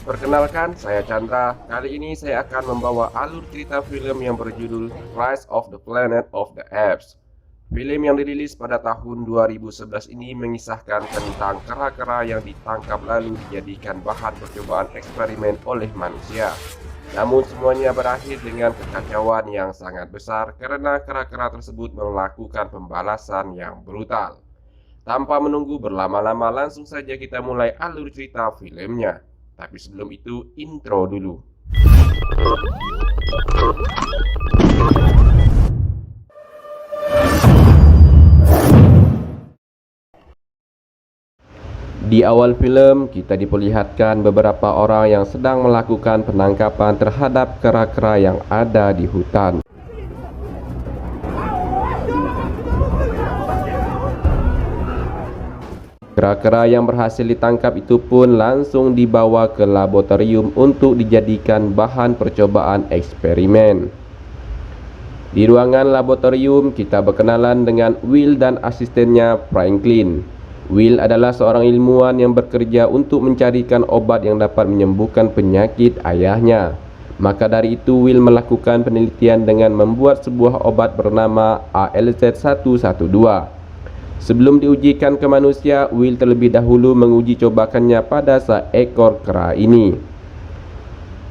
Perkenalkan, saya Chandra. Kali ini saya akan membawa alur cerita film yang berjudul Rise of the Planet of the Apes. Film yang dirilis pada tahun 2011 ini mengisahkan tentang kera-kera yang ditangkap lalu dijadikan bahan percobaan eksperimen oleh manusia. Namun semuanya berakhir dengan kekacauan yang sangat besar karena kera-kera tersebut melakukan pembalasan yang brutal. Tanpa menunggu berlama-lama, langsung saja kita mulai alur cerita filmnya. Tapi sebelum itu, intro dulu. Di awal film, kita diperlihatkan beberapa orang yang sedang melakukan penangkapan terhadap kera-kera yang ada di hutan. Kera-kera yang berhasil ditangkap itu pun langsung dibawa ke laboratorium untuk dijadikan bahan percobaan eksperimen. Di ruangan laboratorium, kita berkenalan dengan Will dan asistennya Franklin. Will adalah seorang ilmuwan yang bekerja untuk mencarikan obat yang dapat menyembuhkan penyakit ayahnya. Maka dari itu, Will melakukan penelitian dengan membuat sebuah obat bernama ALZ-112. Sebelum diujikan ke manusia, Will terlebih dahulu menguji cobakannya pada seekor kera ini.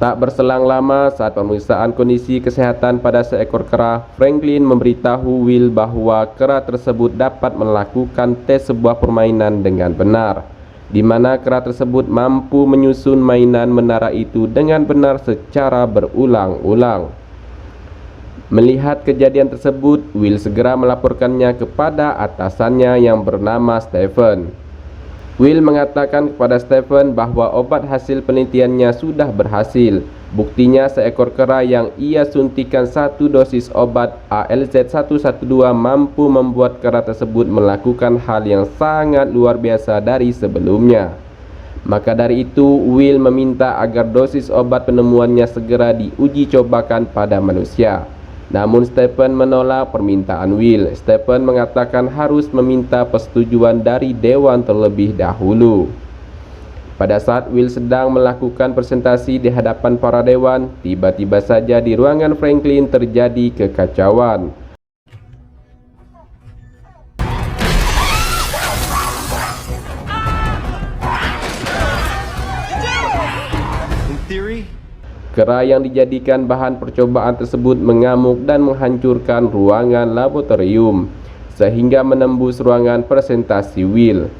Tak berselang lama, saat pemeriksaan kondisi kesehatan pada seekor kera, Franklin memberitahu Will bahwa kera tersebut dapat melakukan tes sebuah permainan dengan benar, di mana kera tersebut mampu menyusun mainan menara itu dengan benar secara berulang-ulang. Melihat kejadian tersebut, Will segera melaporkannya kepada atasannya yang bernama Stephen. Will mengatakan kepada Stephen bahwa obat hasil penelitiannya sudah berhasil. Buktinya seekor kera yang ia suntikan satu dosis obat ALZ-112 mampu membuat kera tersebut melakukan hal yang sangat luar biasa dari sebelumnya. Maka dari itu, Will meminta agar dosis obat penemuannya segera diuji cobakan pada manusia. Namun Stephen menolak permintaan Will. Stephen mengatakan harus meminta persetujuan dari dewan terlebih dahulu. Pada saat Will sedang melakukan presentasi di hadapan para dewan, tiba-tiba saja di ruangan Franklin terjadi kekacauan. Kera yang dijadikan bahan percobaan tersebut mengamuk dan menghancurkan ruangan laboratorium, sehingga menembus ruangan presentasi Will.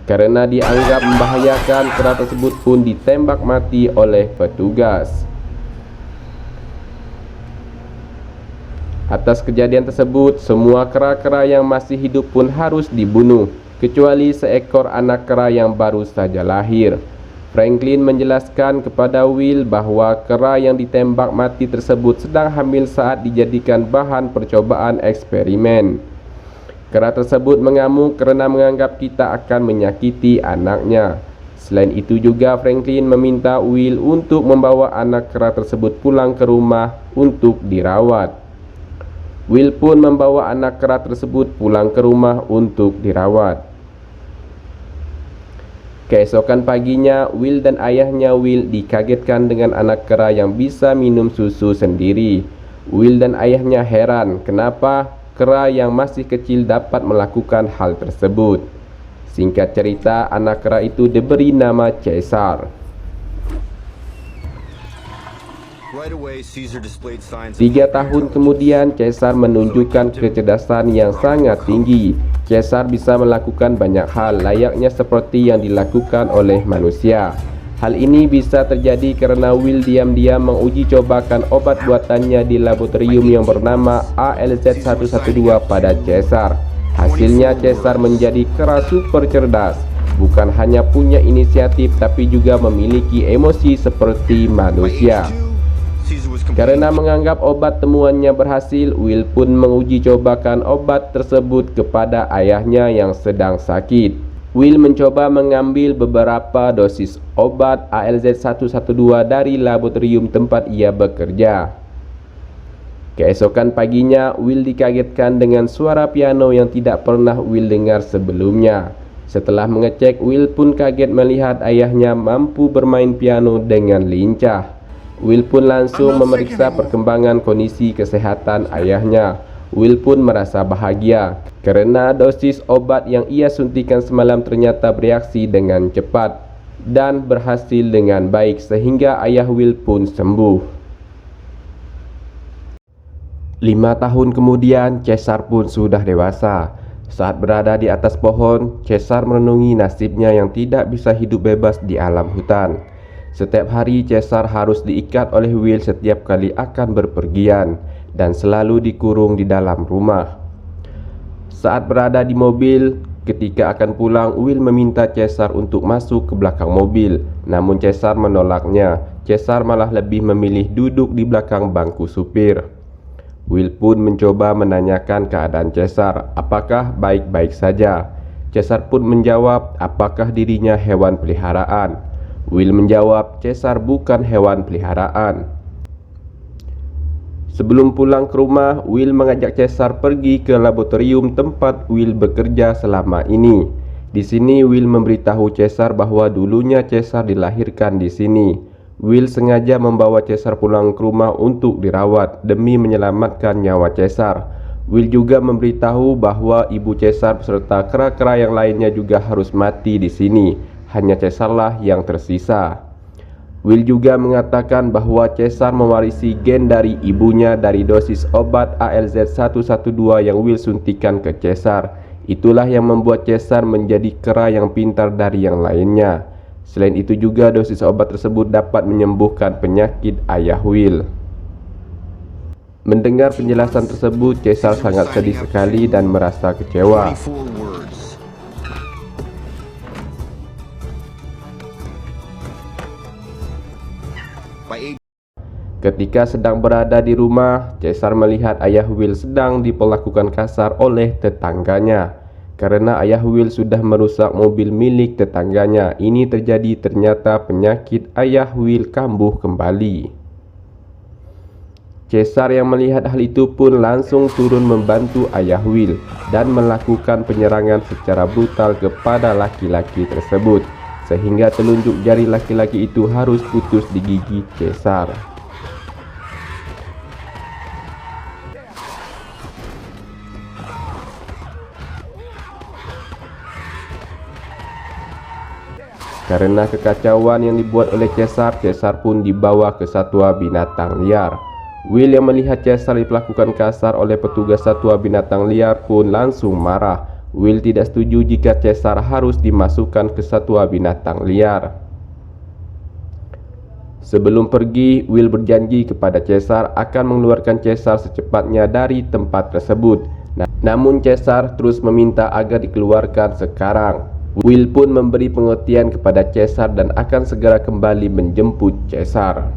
Karena dianggap membahayakan, kera tersebut pun ditembak mati oleh petugas. Atas kejadian tersebut, semua kera-kera yang masih hidup pun harus dibunuh, kecuali seekor anak kera yang baru saja lahir. Franklin menjelaskan kepada Will bahwa kera yang ditembak mati tersebut sedang hamil saat dijadikan bahan percobaan eksperimen. Kera tersebut mengamuk karena menganggap kita akan menyakiti anaknya. Selain itu juga, Franklin meminta Will untuk membawa anak kera tersebut pulang ke rumah untuk dirawat. Will pun membawa anak kera tersebut pulang ke rumah untuk dirawat. Keesokan paginya, Will dan ayahnya Will dikagetkan dengan anak kera yang bisa minum susu sendiri. Will dan ayahnya heran kenapa kera yang masih kecil dapat melakukan hal tersebut. Singkat cerita, anak kera itu diberi nama Caesar. 3 tahun kemudian, Caesar menunjukkan kecerdasan yang sangat tinggi. Caesar bisa melakukan banyak hal layaknya seperti yang dilakukan oleh manusia. Hal ini bisa terjadi karena Will diam-diam menguji cobakan obat buatannya di laboratorium yang bernama ALZ-112 pada Caesar. Hasilnya, Caesar menjadi kera super cerdas. Bukan hanya punya inisiatif, tapi juga memiliki emosi seperti manusia. Karena menganggap obat temuannya berhasil, Will pun menguji cobakan obat tersebut kepada ayahnya yang sedang sakit. Will mencoba mengambil beberapa dosis obat ALZ-112 dari laboratorium tempat ia bekerja. Keesokan paginya, Will dikagetkan dengan suara piano yang tidak pernah Will dengar sebelumnya. Setelah mengecek, Will pun kaget melihat ayahnya mampu bermain piano dengan lincah. Will pun langsung memeriksa perkembangan kondisi kesehatan ayahnya. Will pun merasa bahagia karena dosis obat yang ia suntikan semalam ternyata bereaksi dengan cepat dan berhasil dengan baik sehingga ayah Will pun sembuh. 5 tahun kemudian, Caesar pun sudah dewasa. Saat berada di atas pohon, Caesar merenungi nasibnya yang tidak bisa hidup bebas di alam hutan. Setiap hari Caesar harus diikat oleh Will setiap kali akan berpergian dan selalu dikurung di dalam rumah. Saat berada di mobil, ketika akan pulang, Will meminta Caesar untuk masuk ke belakang mobil. Namun Caesar menolaknya. Caesar malah lebih memilih duduk di belakang bangku supir. Will pun mencoba menanyakan keadaan Caesar, apakah baik-baik saja. Caesar pun menjawab, apakah dirinya hewan peliharaan. Will menjawab, Caesar bukan hewan peliharaan. Sebelum pulang ke rumah, Will mengajak Caesar pergi ke laboratorium tempat Will bekerja selama ini. Di sini Will memberitahu Caesar bahwa dulunya Caesar dilahirkan di sini. Will sengaja membawa Caesar pulang ke rumah untuk dirawat demi menyelamatkan nyawa Caesar. Will juga memberitahu bahwa ibu Caesar beserta kera-kera yang lainnya juga harus mati di sini. Hanya Caesarlah yang tersisa. Will juga mengatakan bahwa Caesar mewarisi gen dari ibunya dari dosis obat ALZ-112 yang Will suntikan ke Caesar. Itulah yang membuat Caesar menjadi kera yang pintar dari yang lainnya. Selain itu juga dosis obat tersebut dapat menyembuhkan penyakit ayah Will. Mendengar penjelasan tersebut, Caesar sangat sedih sekali dan merasa kecewa. Ketika sedang berada di rumah, Caesar melihat ayah Will sedang diperlakukan kasar oleh tetangganya. Karena ayah Will sudah merusak mobil milik tetangganya, ini terjadi ternyata penyakit ayah Will kambuh kembali. Caesar yang melihat hal itu pun langsung turun membantu ayah Will dan melakukan penyerangan secara brutal kepada laki-laki tersebut, sehingga telunjuk jari laki-laki itu harus putus di gigi Caesar. Karena kekacauan yang dibuat oleh Caesar, Caesar pun dibawa ke satwa binatang liar. Will yang melihat Caesar diperlakukan kasar oleh petugas satwa binatang liar pun langsung marah. Will tidak setuju jika Caesar harus dimasukkan ke satwa binatang liar. Sebelum pergi, Will berjanji kepada Caesar akan mengeluarkan Caesar secepatnya dari tempat tersebut. Namun Caesar terus meminta agar dikeluarkan sekarang. Will pun memberi pengertian kepada Caesar dan akan segera kembali menjemput Caesar.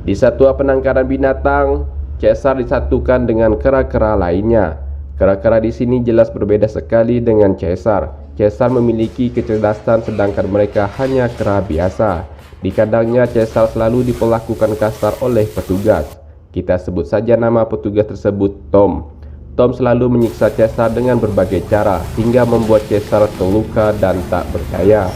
Di satwa penangkaran binatang, Caesar disatukan dengan kera-kera lainnya. Kera-kera di sini jelas berbeda sekali dengan Caesar. Caesar memiliki kecerdasan sedangkan mereka hanya kera biasa. Di kandangnya Caesar selalu diperlakukan kasar oleh petugas. Kita sebut saja nama petugas tersebut Tom. Tom selalu menyiksa Caesar dengan berbagai cara hingga membuat Caesar terluka dan tak berdaya.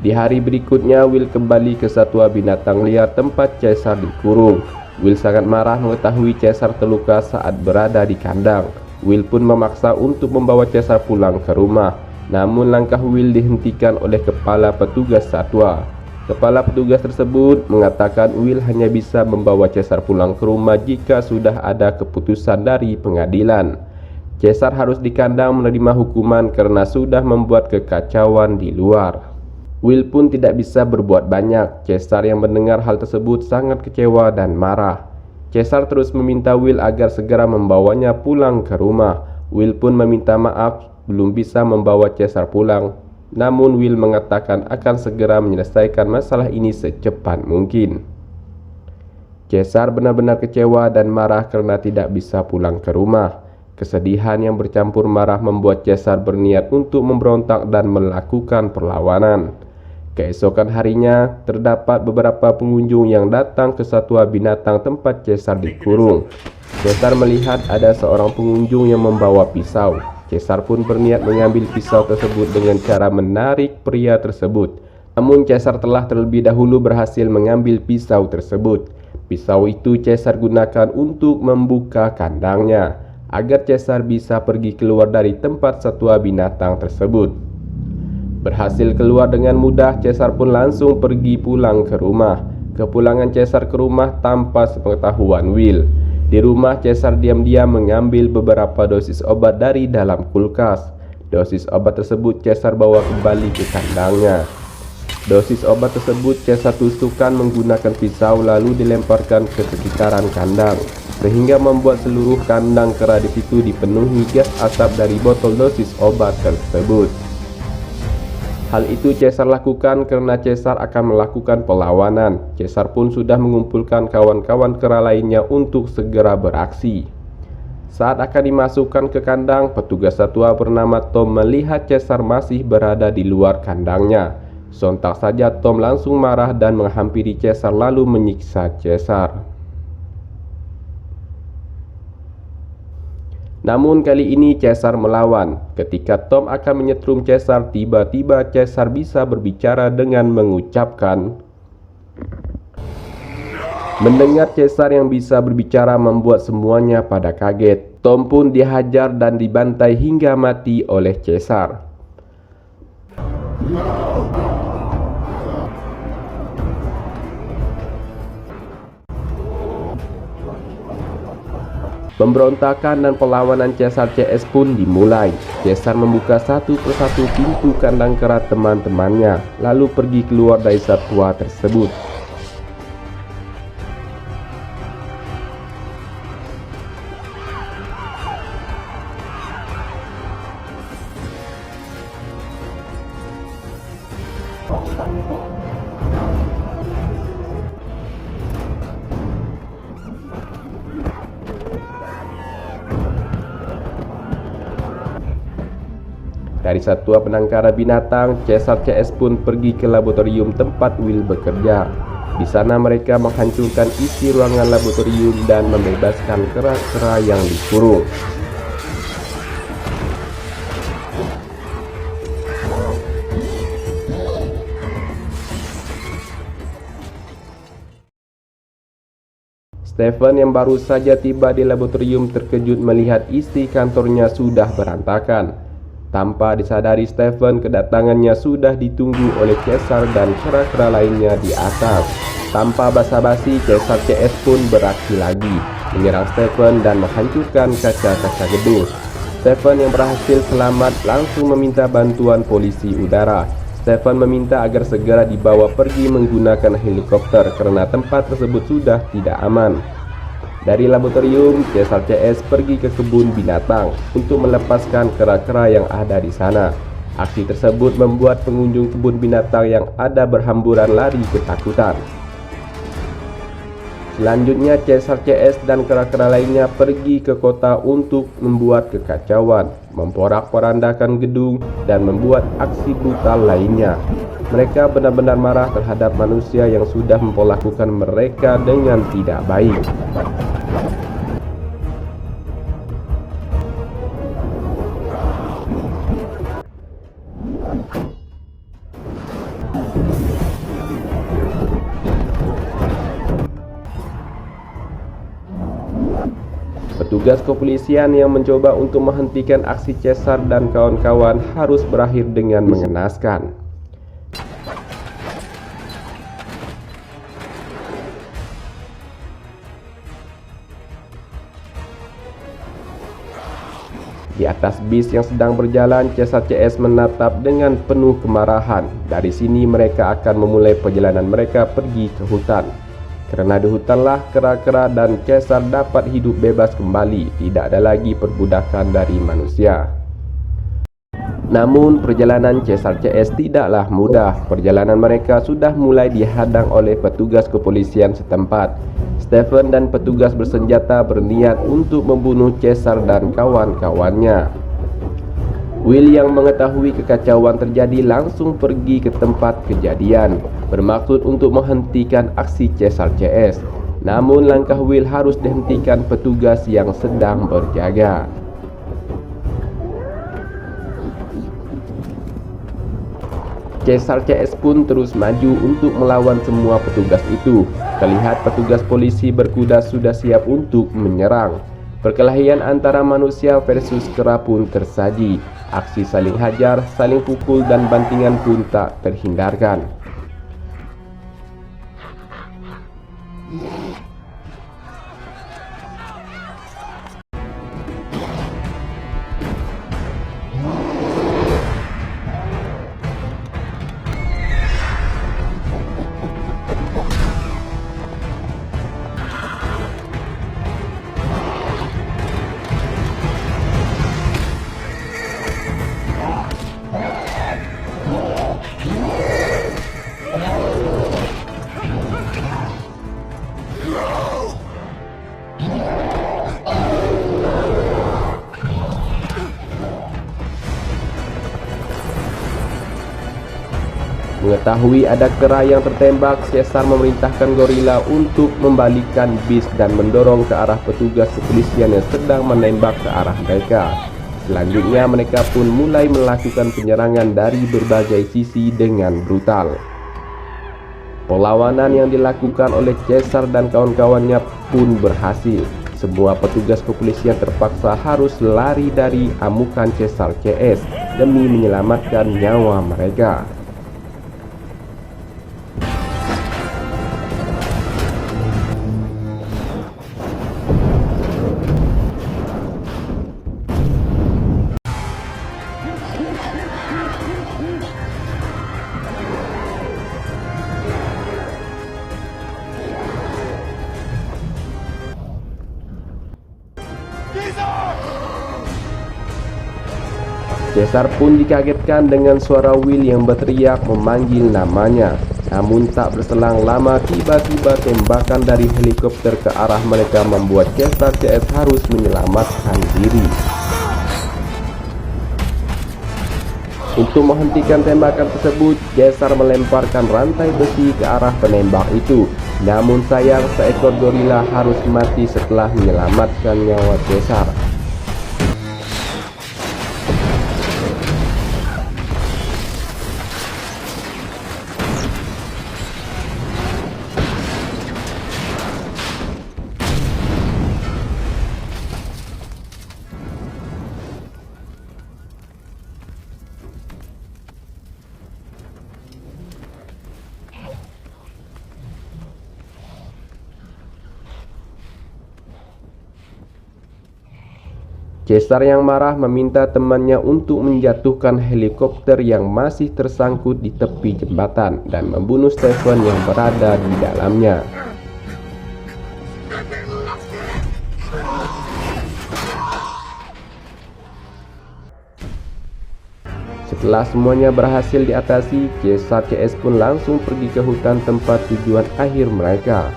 Di hari berikutnya, Will kembali ke satwa binatang liar tempat Caesar dikurung. Will sangat marah mengetahui Caesar terluka saat berada di kandang. Will pun memaksa untuk membawa Caesar pulang ke rumah. Namun langkah Will dihentikan oleh kepala petugas satwa. Kepala petugas tersebut mengatakan Will hanya bisa membawa Caesar pulang ke rumah jika sudah ada keputusan dari pengadilan. Caesar harus di kandang menerima hukuman karena sudah membuat kekacauan di luar. Will pun tidak bisa berbuat banyak. Caesar yang mendengar hal tersebut sangat kecewa dan marah. Caesar terus meminta Will agar segera membawanya pulang ke rumah. Will pun meminta maaf belum bisa membawa Caesar pulang. Namun Will mengatakan akan segera menyelesaikan masalah ini secepat mungkin. Caesar benar-benar kecewa dan marah karena tidak bisa pulang ke rumah. Kesedihan yang bercampur marah membuat Caesar berniat untuk memberontak dan melakukan perlawanan. Keesokan harinya, terdapat beberapa pengunjung yang datang ke satwa binatang tempat Caesar dikurung. Caesar melihat ada seorang pengunjung yang membawa pisau. Caesar pun berniat mengambil pisau tersebut dengan cara menarik pria tersebut. Namun Caesar telah terlebih dahulu berhasil mengambil pisau tersebut. Pisau itu Caesar gunakan untuk membuka kandangnya, agar Caesar bisa pergi keluar dari tempat satwa binatang tersebut. Berhasil keluar dengan mudah, Caesar pun langsung pergi pulang ke rumah. Kepulangan Caesar ke rumah tanpa sepengetahuan Will. Di rumah, Caesar diam-diam mengambil beberapa dosis obat dari dalam kulkas. Dosis obat tersebut Caesar bawa kembali ke kandangnya. Dosis obat tersebut Caesar tusukkan menggunakan pisau lalu dilemparkan ke sekitaran kandang, sehingga membuat seluruh kandang kera di situ dipenuhi gas asap dari botol dosis obat tersebut. Hal itu Caesar lakukan karena Caesar akan melakukan perlawanan. Caesar pun sudah mengumpulkan kawan-kawan kera lainnya untuk segera beraksi. Saat akan dimasukkan ke kandang, petugas satwa bernama Tom melihat Caesar masih berada di luar kandangnya. Sontak saja Tom langsung marah dan menghampiri Caesar lalu menyiksa Caesar. Namun kali ini Caesar melawan. Ketika Tom akan menyetrum Caesar, tiba-tiba Caesar bisa berbicara dengan mengucapkan. Mendengar Caesar yang bisa berbicara membuat semuanya pada kaget. Tom pun dihajar dan dibantai hingga mati oleh Caesar. Pemberontakan dan perlawanan Caesar CS pun dimulai. Caesar membuka satu persatu pintu kandang kera teman-temannya, lalu pergi keluar dari satwa tersebut. Dari satwa penangkara binatang, Caesar CS pun pergi ke laboratorium tempat Will bekerja. Di sana mereka menghancurkan isi ruangan laboratorium dan membebaskan kera-kera yang dikurung. Stephen yang baru saja tiba di laboratorium terkejut melihat isi kantornya sudah berantakan. Tanpa disadari Stephen, kedatangannya sudah ditunggu oleh Caesar dan kera-kera lainnya di atas. Tanpa basa-basi, Caesar CS pun beraksi lagi, menyerang Stephen dan menghancurkan kaca-kaca gedung. Stephen yang berhasil selamat langsung meminta bantuan polisi udara. Stephen meminta agar segera dibawa pergi menggunakan helikopter karena tempat tersebut sudah tidak aman. Dari laboratorium, Caesar CS pergi ke kebun binatang untuk melepaskan kera-kera yang ada di sana. Aksi tersebut membuat pengunjung kebun binatang yang ada berhamburan lari ketakutan. Selanjutnya, Caesar CS dan kera-kera lainnya pergi ke kota untuk membuat kekacauan, memporak-porandakan gedung, dan membuat aksi brutal lainnya. Mereka benar-benar marah terhadap manusia yang sudah memperlakukan mereka dengan tidak baik. Petugas kepolisian yang mencoba untuk menghentikan aksi Caesar dan kawan-kawan harus berakhir dengan mengenaskan. Di atas bis yang sedang berjalan, Caesar CS menatap dengan penuh kemarahan. Dari sini mereka akan memulai perjalanan mereka pergi ke hutan. Karena di hutanlah kera-kera dan Caesar dapat hidup bebas kembali, tidak ada lagi perbudakan dari manusia. Namun perjalanan Caesar CS tidaklah mudah. Perjalanan mereka sudah mulai dihadang oleh petugas kepolisian setempat. Stephen dan petugas bersenjata berniat untuk membunuh Caesar dan kawan-kawannya. Will yang mengetahui kekacauan terjadi langsung pergi ke tempat kejadian, bermaksud untuk menghentikan aksi Caesar CS. Namun langkah Will harus dihentikan petugas yang sedang berjaga. Caesar CS pun terus maju untuk melawan semua petugas itu. Terlihat petugas polisi berkuda sudah siap untuk menyerang. Perkelahian antara manusia versus kera pun tersaji. Aksi saling hajar, saling pukul dan bantingan pun tak terhindarkan. Mengetahui ada kera yang tertembak, Caesar memerintahkan gorila untuk membalikkan bis dan mendorong ke arah petugas kepolisian yang sedang menembak ke arah mereka. Selanjutnya mereka pun mulai melakukan penyerangan dari berbagai sisi dengan brutal. Perlawanan yang dilakukan oleh Caesar dan kawan-kawannya pun berhasil. Semua petugas kepolisian terpaksa harus lari dari amukan Caesar CS demi menyelamatkan nyawa mereka. Caesar pun dikagetkan dengan suara Will yang berteriak memanggil namanya. Namun tak berselang lama tiba-tiba tembakan dari helikopter ke arah mereka membuat Caesar CS harus menyelamatkan diri. Untuk menghentikan tembakan tersebut, Caesar melemparkan rantai besi ke arah penembak itu. Namun sayang, seekor gorila harus mati setelah menyelamatkan nyawa Caesar. Caesar yang marah meminta temannya untuk menjatuhkan helikopter yang masih tersangkut di tepi jembatan dan membunuh Stephen yang berada di dalamnya. Setelah semuanya berhasil diatasi, Caesar CS pun langsung pergi ke hutan tempat tujuan akhir mereka.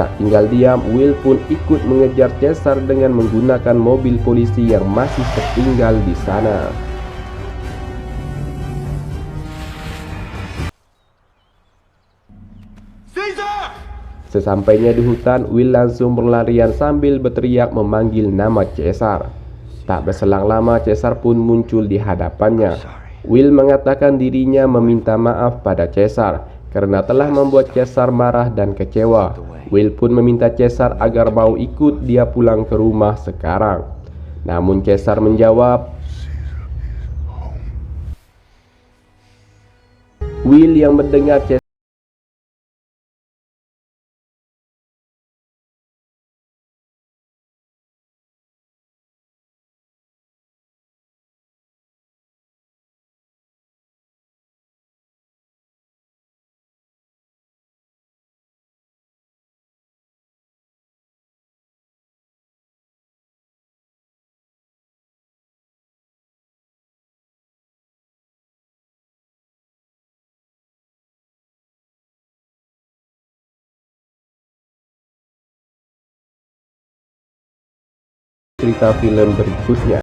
Tak tinggal diam, Will pun ikut mengejar Caesar dengan menggunakan mobil polisi yang masih tertinggal di sana. Caesar! Sesampainya di hutan, Will langsung berlarian sambil berteriak memanggil nama Caesar. Tak berselang lama, Caesar pun muncul di hadapannya. Will mengatakan dirinya meminta maaf pada Caesar karena telah membuat Caesar marah dan kecewa. Will pun meminta Caesar agar mau ikut dia pulang ke rumah sekarang. Namun Caesar menjawab, Will yang mendengar Caesar cerita film berikutnya.